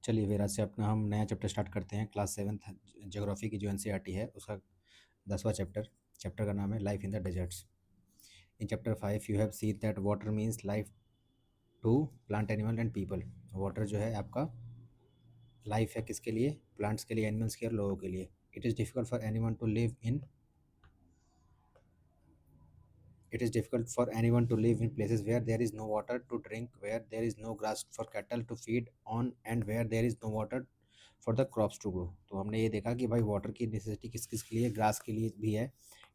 चलिए फिर आज से अपना हम नया चैप्टर स्टार्ट करते हैं। क्लास 7th ज्योग्राफी की जो एनसीईआरटी है उसका 10वां चैप्टर। चैप्टर का नाम है life in the deserts. In chapter 5 you have seen that water means life to plant animal and people. Water जो है आपका लाइफ है किसके लिए? प्लांट्स के लिए, एनिमल्स के और लोगों के लिए। It is difficult for anyone to live in It is difficult for anyone to live in places where there is no water to drink, where there is no grass for cattle to feed on, and where there is no water for the crops to grow। तो हमने ये देखा कि भाई water की necessity किस किस के लिए, ग्रास के लिए भी है,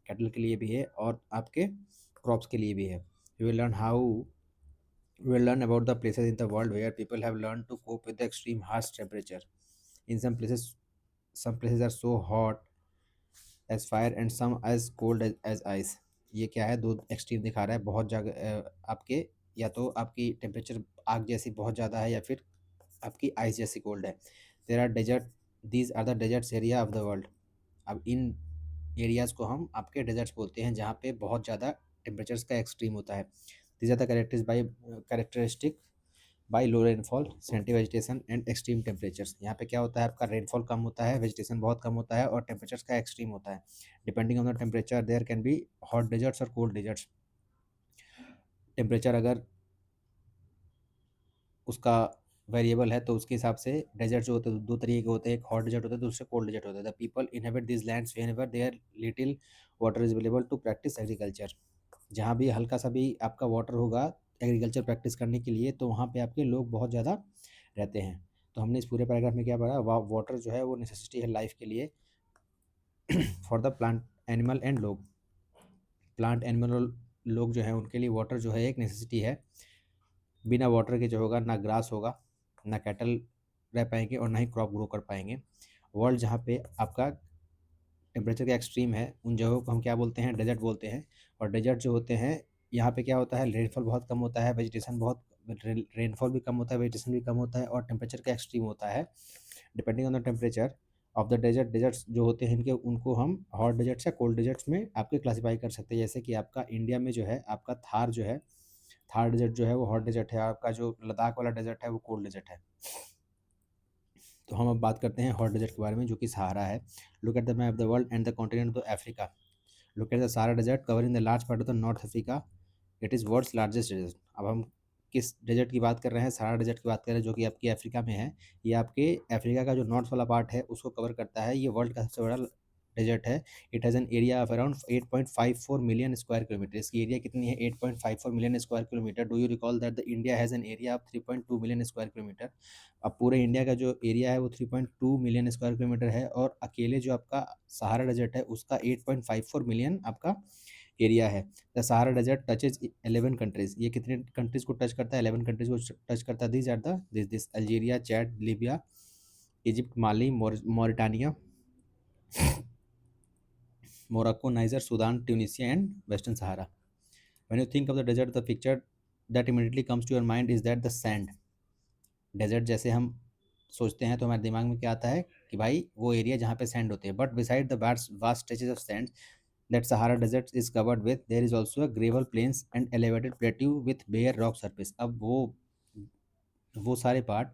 कैटल के लिए भी है और आपके क्रॉप्स के लिए भी है। We will learn about the places in the world where people have learned to cope with the extreme harsh temperature. In some places are so hot as fire and some as cold as ice। ये क्या है? दो extreme दिखा रहा है। बहुत जगह आपके या तो आपकी टेम्परेचर आग जैसी बहुत ज़्यादा है या फिर आपकी आइस जैसी कोल्ड है। There are desert, these are the deserts area of the world. अब इन एरियाज़ को हम आपके डेजर्ट्स बोलते हैं जहाँ पे बहुत ज़्यादा टेम्परेचर्स का एक्सट्रीम होता है। These are the characteristic by low rainfall, scanty vegetation and extreme temperatures. यहाँ पे क्या होता है? आपका रेनफॉल कम होता है, वेजिटेशन बहुत कम होता है और टेम्परेचर्स का एक्सट्रीम होता है। Depending on the temperature there can be hot deserts और कोल्ड डेजर्ट्स। टेम्परेचर अगर उसका वेरिएबल है तो उसके हिसाब से डेजर्ट जो होते हैं दो तरीके के होते हैं, एक हॉट डेजर्ट होता है, दूसरे कोल्ड डेजर्ट होता है। The people inhabit this lands whenever there little water is available to practice agriculture. जहाँ भी हल्का सा भी आपका वाटर होगा एग्रीकल्चर प्रैक्टिस करने के लिए तो वहाँ पे आपके लोग बहुत ज़्यादा रहते हैं। तो हमने इस पूरे पैराग्राफ में क्या पढ़ा? वाटर जो है वो नेसेसिटी है लाइफ के लिए for the plant animal and लोग। प्लांट एनिमल और लोग जो है उनके लिए वाटर जो है एक नेसेसिटी है। बिना वाटर के जो होगा ना ग्रास होगा, ना कैटल रह पाएंगे और ना ही क्रॉप ग्रो कर पाएंगे। वर्ल्ड जहाँ पे आपका टेम्परेचर का एक्सट्रीम है उन जगहों को हम क्या बोलते हैं? डेजर्ट बोलते हैं। और डेजर्ट जो होते हैं यहाँ पे क्या होता है? रेनफॉल बहुत कम होता है, वेजिटेशन बहुत रेनफॉल भी कम होता है, वेजिटेशन भी कम होता है और टेम्परेचर का एक्सट्रीम होता है। Depending on the temperature of the desert, deserts जो होते हैं इनके उनको हम हॉट डेजर्ट्स या कोल्ड डेजर्ट्स में आपके क्लासीफाई कर सकते हैं। जैसे कि आपका इंडिया में जो है आपका थार जो है, थार डेजर्ट जो है वो हॉट डेजर्ट है। आपका जो लद्दाख वाला डेजर्ट है वो कोल्ड डेजर्ट है। तो हम अब बात करते हैं हॉट डेजर्ट के बारे में जो कि सहारा है। Look at the map of the world and the continent of Africa. Look at the Sahara desert covering the large part of the north Africa. It is world's largest desert. अब हम किस desert की बात कर रहे हैं? Sahara desert की बात कर रहे हैं जो कि आपकी अफ्रीका में है। ये आपके अफ्रीका का जो नॉर्थ वाला पार्ट है उसको कवर करता है। ये वर्ल्ड का सबसे बड़ा डेजर्ट है। It has an area of around 8.54 million square kilometre. इसकी एरिया कितनी है? 8.54 million square kilometre. Do you recall that the India has an area of 3.2 million square kilometre. अब पूरे इंडिया का जो एरिया है वो 3.2 मिलियन स्क्वायर किलोमीटर है और अकेले जो आपका सहारा डेजर्ट है उसका 8.54 मिलियन आपका एरिया है। The Sahara desert touches 11 countries. ये कितने कंट्रीज को टच करता है? 11 कंट्रीज को टच करता है। This are the this Algeria, Chad, Libya, Egypt, Mali, Mauritania, Morocco, Niger, Sudan, Tunisia and western Sahara. When you think of the desert the picture that immediately comes to your mind is that the sand. Desert जैसे हम सोचते हैं तो हमारे दिमाग में क्या आता है कि भाई वो एरिया जहाँ पे सैंड होते हैं। But beside the vast stretches of sand that Sahara Desert is covered with, there is also a gravel plains and elevated plateau with bare rock surface। अब वो सारे पार्ट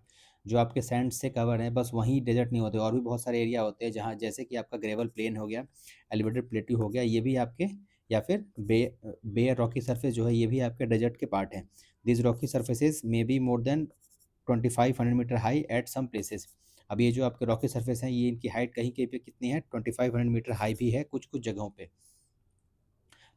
जो आपके सैंड से कवर हैं बस वहीं डेजर्ट नहीं होते, और भी बहुत सारे एरिया होते हैं जहाँ जैसे कि आपका ग्रेवल प्लेन हो गया, एलिवेटेड प्लेट्यू हो गया, ये भी आपके या फिर बेयर रॉकी सरफेस जो है ये भी आपके डेजर्ट के पार्ट हैं। This rocky surfaces may be more than 2500 metre high at some places. अब ये जो आपके रॉकी सरफेस हैं ये इनकी हाइट कहीं कहीं पे कितनी है? 2500 मीटर हाई भी है कुछ कुछ जगहों पे।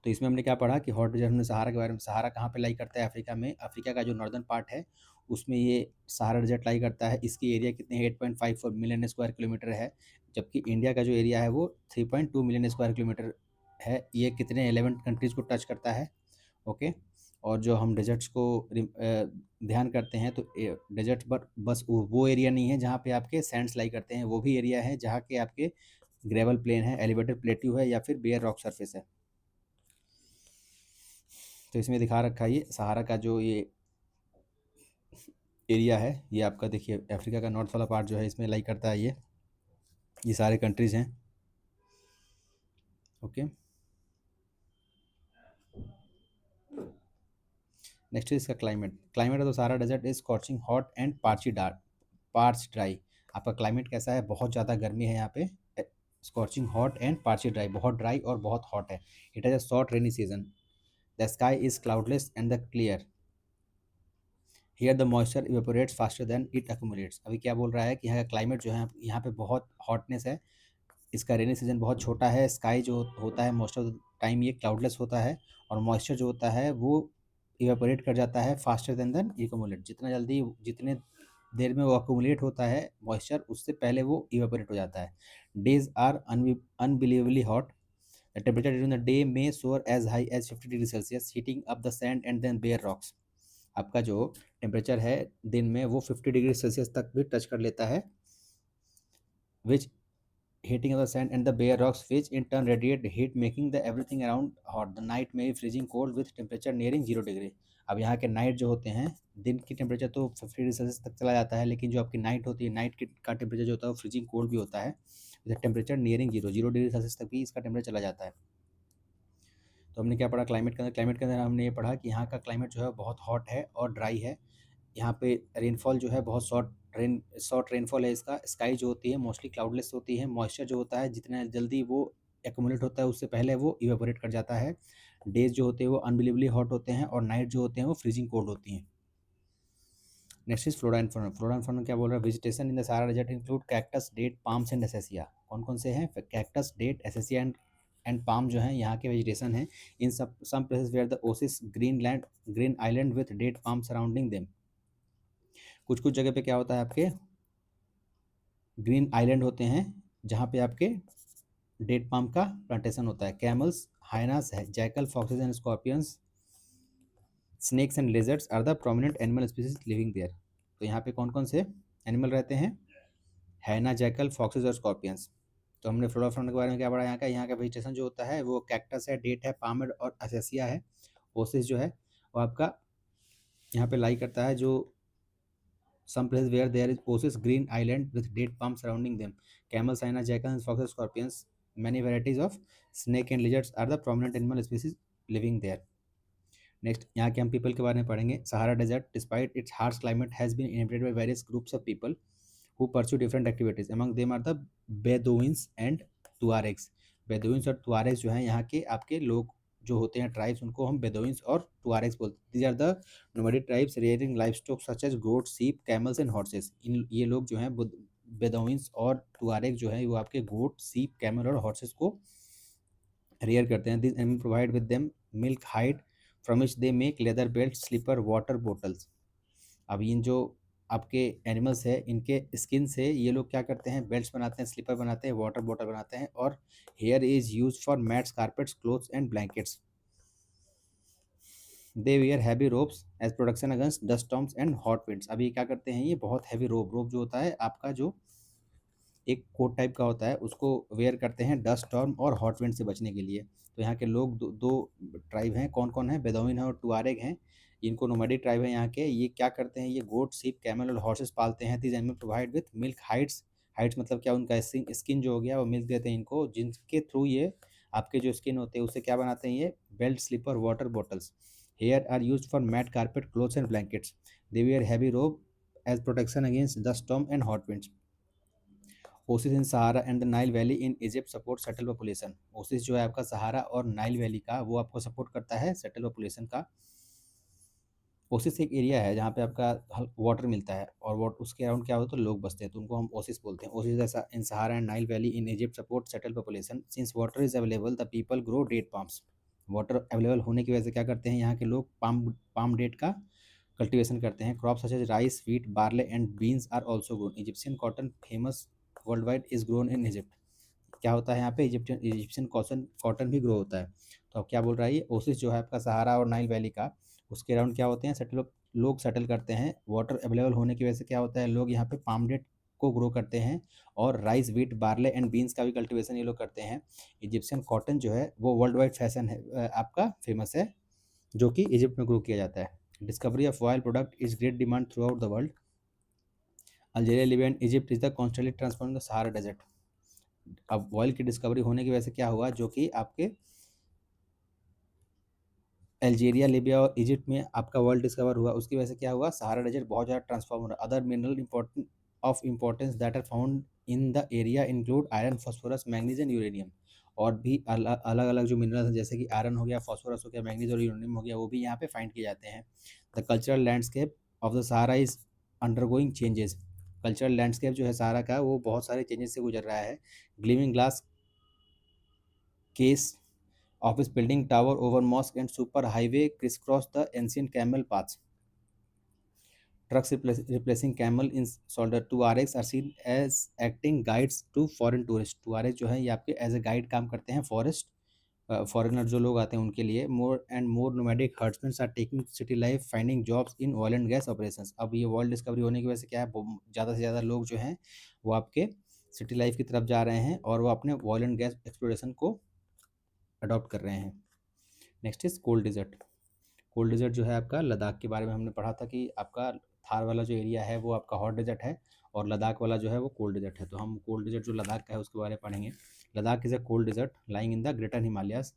तो इसमें हमने क्या पढ़ा कि हॉट डेजर्ट, हमने सहारा के बारे में। सहारा कहाँ पे लाई करता है? अफ्रीका में। अफ्रीका का जो नॉर्दर्न पार्ट है उसमें ये सहारा डेजर्ट लाई करता है। इसकी एरिया कितनी है? 8.54 मिलियन स्क्वायर किलोमीटर है। जबकि इंडिया का जो एरिया है वो 3.2 मिलियन स्क्वायर किलोमीटर है। ये कितने 11 कंट्रीज़ को टच करता है। ओके। और जो हम डेजर्ट्स को ध्यान करते हैं तो डेजर्ट बस वो एरिया नहीं है जहाँ पे आपके सैंड्स लाई करते हैं, वो भी एरिया है जहाँ के आपके ग्रेवल प्लेन है, एलिवेटेड प्लेट्यू है या फिर बेयर रॉक सरफेस है। तो इसमें दिखा रखा है ये सहारा का जो ये एरिया है ये आपका देखिए अफ्रीका का नॉर्थ वाला पार्ट जो है इसमें लाई करता है। ये सारे कंट्रीज़ हैं। ओके। नेक्स्ट है इसका climate. Climate of the Sahara desert is scorching hot and parched dark, parch dry. आपका क्लाइमेट कैसा है, बहुत ज़्यादा गर्मी है यहाँ पे, scorching hot and parched dry, बहुत ड्राई और बहुत हॉट है। It has a short rainy season, the sky is cloudless and the clear, here the moisture evaporates faster than it accumulates. अभी क्या बोल रहा है कि यहाँ का क्लाइमेट जो है, यहाँ पे बहुत हॉटनेस है, इसका रेनी सीजन बहुत छोटा है, स्काई जो होता है मोस्ट ऑफ द टाइम ये क्लाउडलेस होता है, और मॉइस्चर जो होता है वो इवेपोरेट कर जाता है फास्टर देन इकोमुलेट, जितना जल्दी जितने देर में वो अकोमुलेट होता है मॉइस्चर, उससे पहले वो इवेपोरेट हो जाता है। Days are unbelievably hot, the temperature during the day में soar as high as 50 degree Celsius, heating up the sand and then bare rocks. आपका जो टेम्परेचर है दिन में वो 50 डिग्री सेल्सियस तक भी टच कर लेता है, विच heating of the sand and the bare rocks, which in turn radiate heat, making the everything around hot. The night may be freezing cold with temperature nearing 0 degree. अब यहाँ के night जो होते हैं, दिन की टेम्परेचर तो 50 डिग्री सेल्सियस तक चला जाता है, लेकिन जो आपकी नाइट होती है, नाइट का टेम्परेचर जो होता है वो फ्रीजिंग कोल्ड भी होता है, with temperature nearing 0 degree Celsius तक भी इसका टेम्परेचर चला जाता है। तो हमने क्या पढ़ा क्लाइमेट के अंदर हमने ये पढ़ा कि यहाँ का क्लाइमेट जो है बहुत हॉट है और ड्राई है। यहाँ पे रेनफॉल जो है बहुत शॉर्ट रेनफॉल है इसका। स्काई जो होती है मोस्टली क्लाउडलेस होती है। मॉइस्चर जो होता है जितना जल्दी वो एक्यूमुलेट होता है उससे पहले वो इवेपोरेट कर जाता है। डेज जो होते हैं वो अनबिलीवली हॉट होते हैं और नाइट जो होते हैं वो फ्रीजिंग कोल्ड होती हैं। Next is flora and fauna. Flora and fauna क्या बोल रहा है? Vegetation in the Sahara desert include cactus, date, palms and acacia. कौन कौन से हैं? Cactus, date, acacia and palm जो हैं यहाँ के वेजिटेशन हैं। In some places where the oasis green island with date palm surrounding them. कुछ कुछ जगह पे क्या होता है, आपके ग्रीन आइलैंड होते हैं जहाँ पे आपके डेट पाम का प्लांटेशन होता है। Camels, hyenas, jackal, foxes and scorpions, snakes and lizards are the prominent animal species living there. तो यहाँ पे कौन कौन से एनिमल रहते हैं? हाइना, जैकल, फॉक्सेस और स्कॉर्पियंस। तो हमने फ्लोरा फाउना के बारे में क्या पढ़ा? यहाँ का वेजिटेशन जो होता है वो कैक्टस है, डेट है, पाम और असेसिया है। ओसिस जो है वो आपका यहाँ पे लाई करता है, जो some places where there is oasis green island with date palm surrounding them. Camels, hyena, jackals, foxes, scorpions, many varieties of snake and lizards are the prominent animal species living there. Next यहाँ के हम people के बारे में पढ़ेंगे। Sahara desert despite its harsh climate has been inhabited by various groups of people who pursue different activities. Among them are the Bedouins and Tuaregs. Bedouins और Tuaregs जो हैं यहाँ के आपके लोग जो होते हैं, ट्राइब्स, उनको हम बेदोइंस और तुआरेग्स बोलते हैं। These are the nomadic tribes rearing livestock such as goat, sheep, camels and horses. इन ये लोग जो हैं बेदोइंस और तुआरेग जो है वो आपके गोट, सीप, कैमल और हॉर्सेस को रेयर करते हैं। This animal provide with them milk, hide from which they make leather belt, slipper, water bottles. अब इन जो आपके एनिमल्स है इनके स्किन से ये लोग क्या करते हैं? बेल्ट्स बनाते हैं, स्लीपर बनाते हैं, वाटर बॉटल बनाते हैं, और hair is use for mats, carpets, clothes and blankets. They wear heavy ropes as protection against dust storms and hot winds. अभी क्या करते हैं? ये बहुत हैवी रोप जो होता है आपका, जो एक कोट टाइप का होता है, उसको वेयर करते हैं डस्ट स्टॉर्म और हॉट विंड से बचने के लिए। तो यहाँ के लोग दो ट्राइब हैं। कौन कौन है? बेदौइन है और टुआरेग हैं। इनको नोमैडिक ट्राइब है यहाँ के। ये क्या करते हैं? ये गोट, सीप, कैमल और हॉर्सेस पालते हैं। This animal provide with milk, hides. Hides मतलब क्या? उनका स्किन जो हो गया वो मिल्क देते हैं इनको, जिनके थ्रू ये आपके जो स्किन होते हैं उससे क्या बनाते हैं? ये belt, slipper, water bottles. Hair are use for mat, carpet, clothes and blankets. They wear heavy robe as protection against dust storm and hot winds. Oasis in Sahara and the Nile valley in Egypt support settle population. Oasis जो है आपका सहारा और Nile valley का, वो आपको support करता है settle population का। ओसिस एक एरिया है जहाँ पे आपका वाटर मिलता है, और वाट उसके अराउंड क्या होता है? तो लोग बसते हैं, तो उनको हम ओसिस बोलते हैं। ओसिस ऐसा in Sahara and Nile valley in Egypt support settle population. Since water is available the people grow date palms. Water available होने की वजह से क्या करते हैं यहाँ के लोग? पाम डेट का कल्टीवेशन करते हैं। Crop such as rice, wheat, barley and beans are also grown. Egyptian cotton famous worldwide is grown in Egypt. क्या होता है यहाँ पे? इजिप्शियन कॉटन भी ग्रो होता है। तो अब क्या बोल रहा है? ये ओसिस जो है आपका सहारा और नाइल वैली का, उसके अराउंड क्या होते हैं? लोग सेटल करते हैं। वाटर अवेलेबल होने की वजह से क्या होता है? लोग यहाँ पे पाम डेट को ग्रो करते हैं, और rice, wheat, barley and beans का भी कल्टीवेशन ये लोग करते हैं। इजिप्शियन कॉटन जो है वो वर्ल्ड वाइड फैशन है, आपका फेमस है, जो कि इजिप्ट में ग्रो किया जाता है। Discovery of oil product is great demand throughout the world. Algeria, Libya and Egypt is the constantly transforming the Sahara desert. अब ऑयल की डिस्कवरी होने की वजह से क्या हुआ? जो कि आपके अल्जीरिया, लीबिया और इजिप्ट में आपका वर्ल्ड डिस्कवर हुआ, उसकी वजह से क्या हुआ? सहारा डेजर्ट बहुत ज़्यादा ट्रांसफॉर्म हो रहा है। Other mineral important of importance that are found in the area include iron, phosphorus, manganese and uranium. और भी अलग अलग जो मिनरल्स हैं जैसे कि आयरन हो गया, फास्फोरस हो गया, मैग्नीज और यूरेनियम हो गया, वो भी यहाँ पे फाइंड किए जाते हैं। The cultural landscape of the Sahara is undergoing changes. Cultural landscape जो है सहारा का, वो बहुत सारे चेंजेस से गुजर रहा है। Gleaming glass case, office building, tower over mosque and super highway crisscross the ancient camel paths. Trucks replacing camel in shoulder. 2RX are seen as acting guides to foreign tourists. 2RX जो है ये आपके as a guide काम करते हैं forest foreigner जो लोग आते हैं उनके लिए। More and more nomadic herdsmen are taking city life, finding jobs in oil and gas operations. अब ये वर्ल्ड डिस्कवरी होने की वजह से क्या है, ज़्यादा से ज़्यादा लोग जो हैं वो आपके सिटी लाइफ की तरफ जा रहे हैं और वो अपने ऑयल एंड गैस एक्सप्लोरेशन को अडॉप्ट कर रहे हैं। Next is cold desert. Cold desert जो है आपका लद्दाख के बारे में हमने पढ़ा था कि आपका थार वाला जो एरिया है वो आपका हॉट डिजर्ट है और लद्दाख वाला जो है वो कोल्ड डिजर्ट है। तो हम कोल्ड डिजर्ट जो लद्दाख का है उसके बारे में पढ़ेंगे। Ladakh is a cold desert lying in the greater Himalayas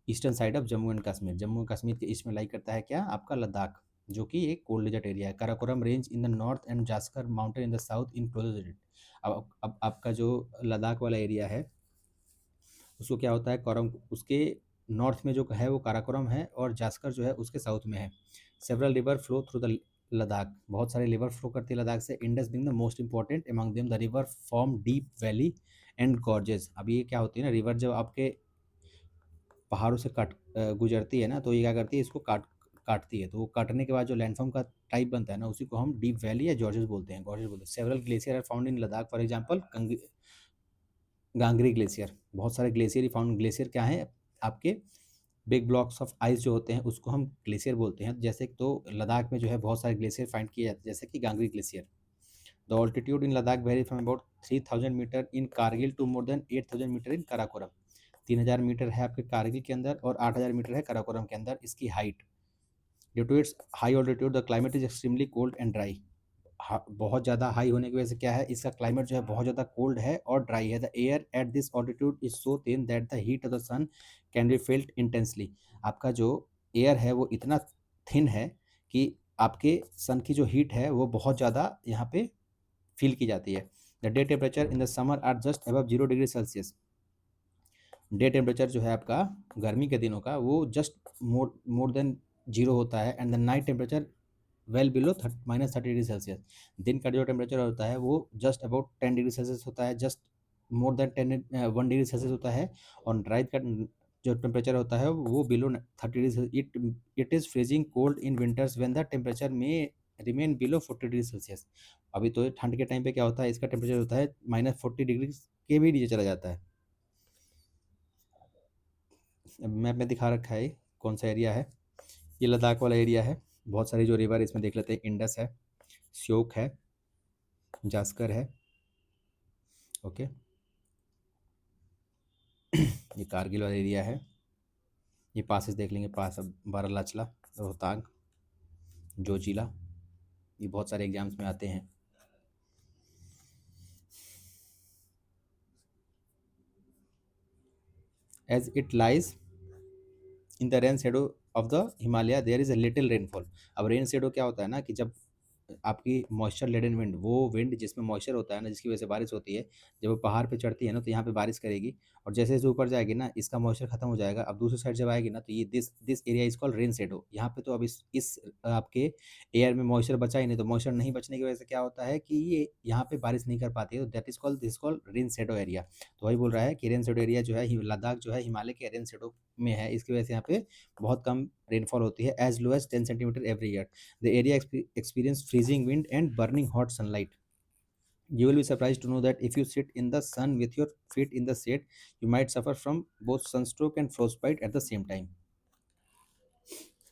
eastern side of Jammu and Kashmir. Jammu and Kashmir के ईस्ट में लाई करता है क्या, आपका लद्दाख, जो कि एक कोल्ड डिजर्ट एरिया है। Karakoram range in the north and Zanskar mountain in the south enclose desert. अब आपका जो लद्दाख वाला एरिया है उसको क्या होता है, करम उसके नॉर्थ में जो है वो काराकोरम है और जास्कर जो है उसके साउथ में है। Several river flow through the Ladakh, बहुत सारे रिवर फ्लो करती है लद्दाख से। Indus being the most important among them, the river form deep valley and gorges. अब ये क्या होती है ना, रिवर जब आपके पहाड़ों से गुजरती है ना तो ये क्या करती है, इसको काटती है। तो वो काटने के बाद जो लैंडफॉर्म का टाइप बनता है ना उसी को हम डीप वैली या जॉर्जेस बोलते हैं, गॉर्जेस बोलते हैं। Several glacier are found in Ladakh, for example Gangri glacier. बहुत सारे ग्लेशियर फाउंड। ग्लेशियर क्या है, आपके बिग ब्लॉक्स ऑफ आइस जो होते हैं उसको हम ग्लेशियर बोलते हैं। जैसे तो लद्दाख में जो है बहुत सारे ग्लेशियर फाइंड किए जाते हैं जैसे कि Gangri glacier. The altitude in Ladakh vary from about 3000 metre in Kargil to more than 8000 metre in Karakoram. 3000 metre है आपके कारगिल के अंदर और 8000 मीटर है काराकोरम के अंदर इसकी height. Due to its high altitude the climate is extremely cold and dry. बहुत ज़्यादा हाई होने की वजह से क्या है, इसका क्लाइमेट जो है बहुत ज़्यादा कोल्ड है और ड्राई है। The air at this altitude is so thin that the heat of the sun can be felt intensely. आपका जो एयर है वो इतना थिन है कि आपके सन की जो हीट है वो बहुत ज़्यादा यहाँ पे फील की जाती है। The day temperature in the summer are just above 0 degree Celsius. Day temperature जो है आपका गर्मी के दिनों का वो जस्ट मोर देन 0 होता है। And the night temperature well below -30 degree Celsius. दिन का जो टेम्परेचर होता है वो जस्ट अबाउट 10 डिग्री सेल्सियस होता है, just more than 1 degree Celsius होता है। और रात का जो टेम्परेचर होता है वो below 30 degree. It is freezing cold in winters when the temperature में रिमेन बिलो 40 डिग्री सेल्सियस। अभी तो ठंड के टाइम पे क्या होता है, इसका टेम्परेचर होता है -40 डिग्री के भी नीचे चला जाता है। मैप में दिखा रखा है कौन सा एरिया है, ये लद्दाख वाला एरिया है। बहुत सारी जो रिवर इसमें देख लेते हैं, इंडस है, श्योक है, जास्कर है, ओके। ये कारगिल वाला एरिया है। ये पासेस देख लेंगे, पास अब बारालाचला, रोहतांग, जोजिला, ये बहुत सारे एग्जाम्स में आते हैं। As it lies in the rain shadow of the Himalaya there is a little rainfall. अब रेन शेडो क्या होता है ना कि जब आपकी मॉइस्चर लेडन विंड, वो विंड जिसमें मॉइस्चर होता है ना जिसकी वजह से बारिश होती है, जब वो पहाड़ पे चढ़ती है ना तो यहाँ पे बारिश करेगी और जैसे जैसे ऊपर जाएगी ना इसका मॉइस्चर खत्म हो जाएगा। अब दूसरी साइड जब आएगी ना तो ये this this area is called rain shadow. यहाँ पे तो अब इस आपके एयर में मॉइस्चर बचा ही नहीं, तो मॉइस्चर नहीं बचने की वजह से क्या होता है कि ये यहाँ पे बारिश नहीं कर पाती है, तो that is called this called rain shadow area. तो वही बोल रहा है कि रेन शेडो एरिया जो है लद्दाख जो है हिमालय के रेन शेडो में है, इसकी वजह से यहाँ पे बहुत कम रेनफॉल होती है, as low as 10 centimetre every year. The area experience freezing wind and burning hot sunlight. You will be surprised to know that if you sit in the sun with your feet in the shade, you might suffer from both sunstroke and frostbite at the same time.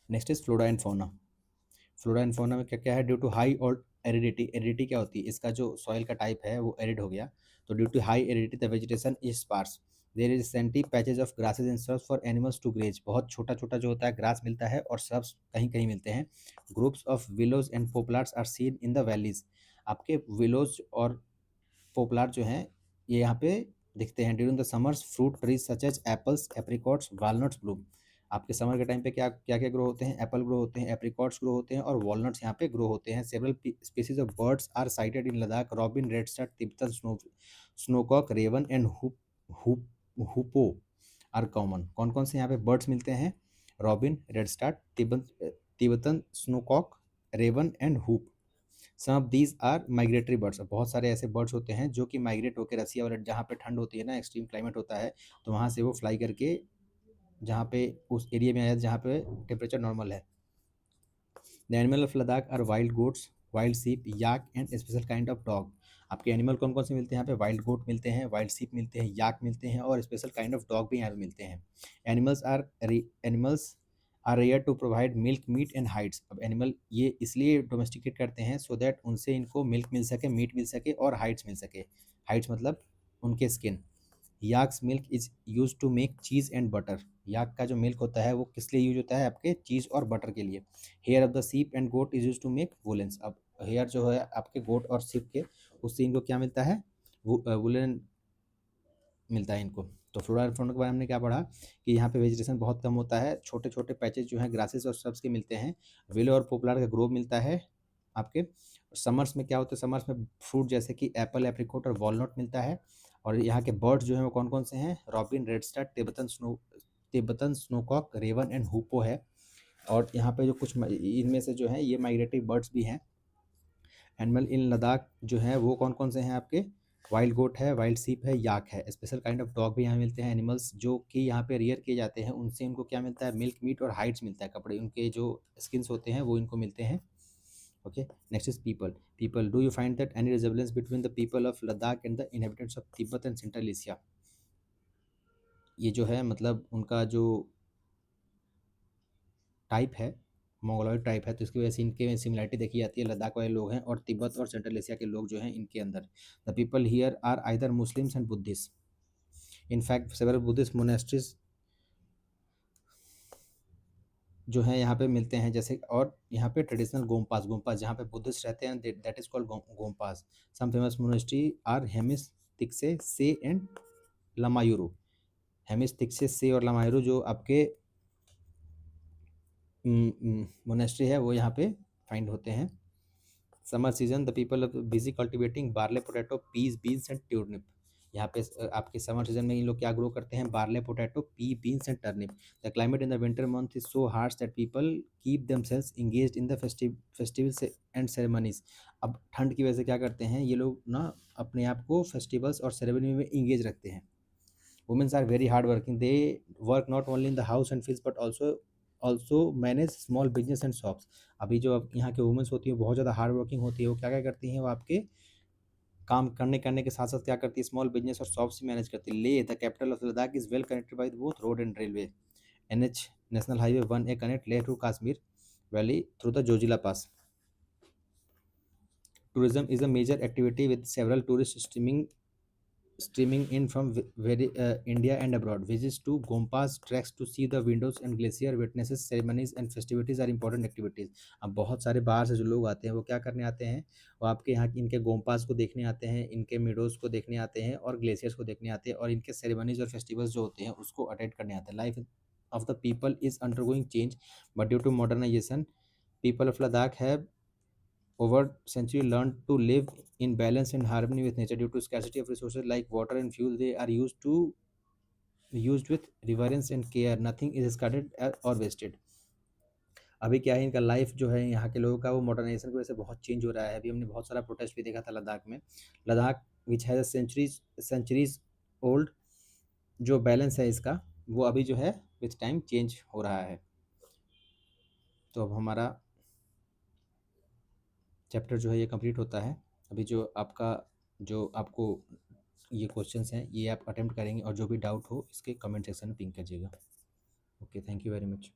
Next is flora and fauna. Flora and fauna में क्या क्या है, due to high और aridity. Aridity क्या होती है, इसका जो सॉइल का टाइप है वो एरिड हो गया, तो due to high aridity the vegetation is sparse. There is scanty patches of grasses and shrubs for animals to graze. बहुत छोटा छोटा जो होता है ग्रास मिलता है और श्रब्स कहीं कहीं मिलते हैं। Groups of willows and poplars are seen in the valleys. आपके विलोज और पोपलार जो हैं ये यहाँ पे दिखते हैं। During the summers fruit trees such as apples, apricots, walnuts bloom. आपके समर के टाइम पे क्या क्या क्या ग्रो होते हैं, एप्पल ग्रो होते हैं, एप्रिकॉट्स ग्रो होते हैं और वॉलनट्स यहाँ पे ग्रो होते हैं। Several species of birds are sighted in Ladakh, robin, redstart, Tibetan snowcock, raven and hoopoe are common. कौन कौन से यहाँ पे बर्ड्स मिलते हैं? Robin, redstart, Tibetan snowcock, raven and hoopoe. Some of these are migratory birds. बहुत सारे ऐसे बर्ड्स होते हैं जो कि माइग्रेट होकर रसिया वाले जहाँ पे ठंड होती है ना, एक्सट्रीम क्लाइमेट होता है, तो वहाँ से वो फ्लाई करके जहाँ पे उस एरिया में आया जहाँ पे टेम्परेचर नॉर्मल है। The animal of Ladakh are wild goats, wild sheep, yak and special kind of dog. आपके एनिमल कौन कौन से मिलते हैं यहाँ पे? वाइल्ड गोट मिलते हैं, वाइल्ड सीप मिलते हैं, याक मिलते हैं और स्पेशल काइंड ऑफ डॉग भी यहाँ पे मिलते हैं। Animals are rear to provide milk, meat and hides. अब एनिमल ये इसलिए डोमेस्टिकेट करते हैं सो दैट उनसे इनको मिल्क मिल सके, मीट मिल सके और हाइड्स मिल सके। हाइड्स मतलब उनके skin. Yak's milk is use to make cheese and butter. Yak का जो मिल्क होता है वो किस लिए यूज होता है? आपके चीज़ और बटर के लिए। Hair of the sheep and goat is use to make woollens. अब हेयर जो है आपके गोट और सीप के, उससे इनको क्या मिलता है? वुलन मिलता है इनको। तो फ्लोरा एंड फौना के बारे में हमने क्या पढ़ा कि यहाँ पे वेजिटेशन बहुत कम होता है, छोटे छोटे पैचेज जो हैं ग्रासेस और सब्स के मिलते हैं। विलो और पॉपुलर का ग्रोव मिलता है आपके। समर्स में क्या होता है? समर्स में फ्रूट जैसे कि एप्पल, एप्रिकॉट और वॉलनट मिलता है। और यहाँ के बर्ड्स जो हैं वो कौन कौन से हैं? Robin, redstart, Tibetan snowcock, raven and hoopoe है। और यहाँ पे जो कुछ इनमें से जो है ये माइग्रेटरी बर्ड्स भी हैं। एनिमल इन लद्दाख जो है वो कौन कौन से हैं आपके? वाइल्ड गोट है, वाइल्ड सीप है, याक है। स्पेशल काइंड ऑफ डॉग भी यहाँ मिलते हैं। एनिमल्स जो कि यहाँ पे रियर किए जाते हैं उनसे इनको क्या मिलता है? मिल्क, मीट और हाइड्स मिलता है, कपड़े, उनके जो स्किन्स होते हैं वो इनको मिलते हैं। Okay, next is people do you find that any resemblance between the people of Ladakh and the inhabitants of Tibet and central Asia? ये जो है मतलब उनका जो टाइप है मंगोलॉइड टाइप है, तो इसकी वजह से इनके में सिमिलरिटी देखी जाती है। लद्दाख वाले लोग हैं और तिब्बत और सेंट्रल एशिया के लोग जो हैं इनके अंदर। The people here are either Muslims and Buddhist. In fact several Buddhist monasteries जो है यहाँ पे मिलते हैं, जैसे और यहाँ पे ट्रेडिशनल गोम्पास, जहाँ पे बुद्धिस्ट रहते हैं that is called gompas. Some famous monastery are Hemis, Thiksey, Shey and लमायुरु। Hemis, Thiksey, से और लमायुरु जो आपके मोनेस्ट्री है वो यहाँ पे फाइंड होते हैं। Summer season the people of busy cultivating barley, potato, peas, beans and turnip. यहाँ पे आपके समर सीजन में इन लोग क्या ग्रो करते हैं? Barley, potato, P, beans and turnip. The climate in the winter month is so harsh that people keep themselves engaged in the festivals and ceremonies. अब ठंड की वजह से क्या करते हैं ये लोग ना, अपने आप को फेस्टिवल्स और सेरेमनी में इंगेज रखते हैं। Womens are very hard working, they work not only in the house and fields but also manage small business and shops. अभी जो अब यहाँ की वुमेन्स होती है बहुत ज़्यादा हार्ड वर्किंग होती है। वो क्या क्या करती हैं? वो आपके काम करने के साथ साथ क्या करती है? स्मॉल बिजनेस और शॉप्स मैनेज करती है। Leh the capital of Ladakh is well connected by both road and railway. NH national highway 1A connect Leh to Kashmir valley through the Zojila pass. Tourism is a major activity with several tourists streaming in from India and abroad. Visits to Gompas, treks to see the windows and glacier, witnesses ceremonies and festivities are important activities. अब बहुत सारे बाहर से जो लोग आते हैं वो क्या करने आते हैं? वो आपके यहाँ इनके गोम्पास को देखने आते हैं, इनके मीडोज को देखने आते हैं और ग्लेशियर्स को देखने आते हैं और इनके सेरेमनीज और फेस्टिवल्स जो होते हैं उसको अटेंड करने आते हैं। Life of the people is undergoing change, but due to modernization, people of Ladakh have over century learned to live in balance and harmony with nature. Due to scarcity of resources like water and fuel, they are used with reverence and care. Nothing is discarded or wasted. अभी क्या है इनका life जो है यहाँ के लोगों का वो मॉडर्नाइजेशन की वजह से बहुत चेंज हो रहा है। अभी हमने बहुत सारा प्रोटेस्ट भी देखा था लद्दाख में। Ladakh which has centuries old जो बैलेंस है इसका वो अभी जो है विथ टाइम चेंज हो रहा है। तो अब हमारा चैप्टर जो है ये कंप्लीट होता है। अभी जो आपको ये क्वेश्चंस हैं ये आप अटेम्प्ट करेंगे और जो भी डाउट हो इसके कमेंट सेक्शन में पिंग कीजिएगा। Okay, thank you very much.